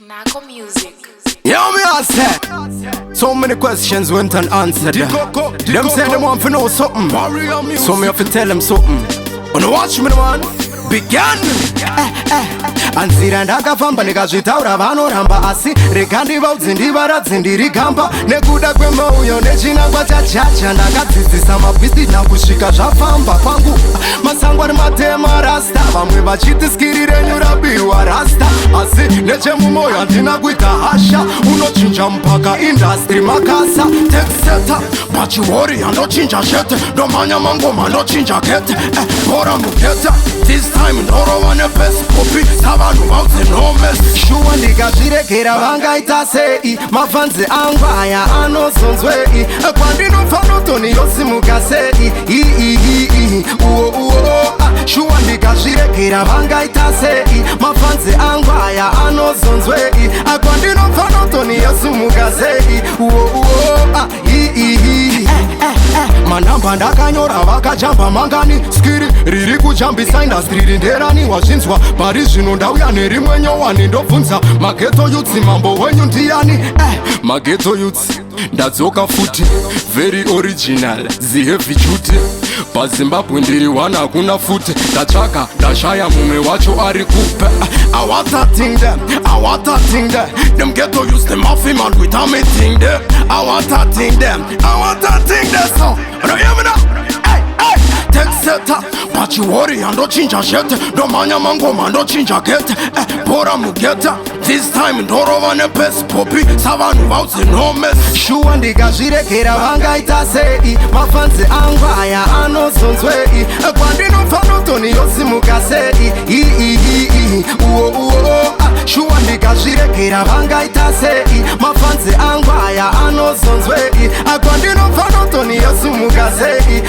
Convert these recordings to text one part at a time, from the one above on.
Knaco Music. Yeah, me I say. So many questions went unanswered. Them say them want to know something, so me have to tell them something. Wanna watch me, man? Begin. Anzira ndakafamba ndikazvitaura vanoramba asi rekandivaudzi ndivaradzi ndiri gamba nekuda kwemauyo nechinangwa chachacha ndakadzidzisa mabhisti nakusvika zvafamba pangu masango ari matema rasta vamwe vachiti skiri renyu rabiwa rasta asi nechemumoyo handina kuita hasha unochinja mpaka indastri makasa tekseta pachiwori handochinja shete ndomhanya mangoma ndochinja kete bora mugeta this time ndorova nepesikopi savanhu vaudze nomes shuwa ndikazviregera vangaita sei mafanzi angu aya anozonzwei kwandinopfanotoni yosimuka sei shuwa ndikazviregera vangaita sei mafanzi angu aya anozonzwei kwandinopfanotoni yosimuka sei manhamba ndakanyora vakajamba mangani skiri riri kujambisa indastri rinderani wazvinzwa pari zvino ndauya nerimwe nyowani ndobvunza mageto yutsi mambo wenyu ndiani mageto yutsi ndadzoka futi very original ziheavy chuti pazimbabwe ndiri wana hakuna futi ndatsvaka ndashaya mumwe wacho ari kupe I want that thing there, I want that thing there. Them ghetto use them off him and with me thing there. I want that thing there, I want that thing there. So, you know hear me now? Hey, hey, take seta. Pachiwori handochinja shete ndomhanya mangoma ndochinja kete bora mugeta this time ndorova nepesipopi savanhu vaudze nomes shuwa ndikazviregera vangaita sei mafanzi angu aya anozonzwei kwandinopfanotoni yosimuka sei shuwa ndikazviregera vangaita sei mafanzi angu aya anozonzwei kwandinopfanotoni yosimuka sei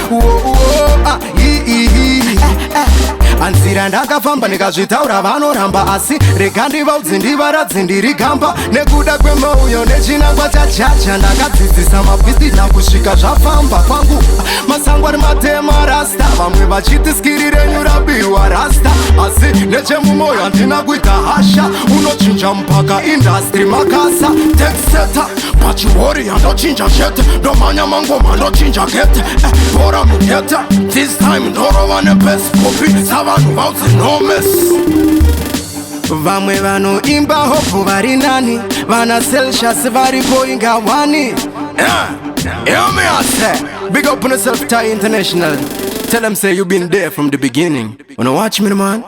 anzira ndakafamba ndikazvitaura vanoramba asi rekandivaudzi ndivaradzi ndiri gamba nekuda kwemauyo nechinangwa chachacha ndakadzidzisa mabhisti nakusvika zvafamba pangu masango ari matema rasta vamwe vachiti skiri renyu rabiwa rasta asi nechemumoyo handina kuita hasha unochinja mpaka indastri makasa tekseta pachiwori handochinja shete ndomhanya mangoma ndochinja kete bora mugeta this time ndorova nepesikopi savanhu vaudze nomes vamwe vanoimba hopu vari nani vana celsius varipo inga wani hear me I say big up on yourself Thai International tell them say you been there from the beginning wanna watch me man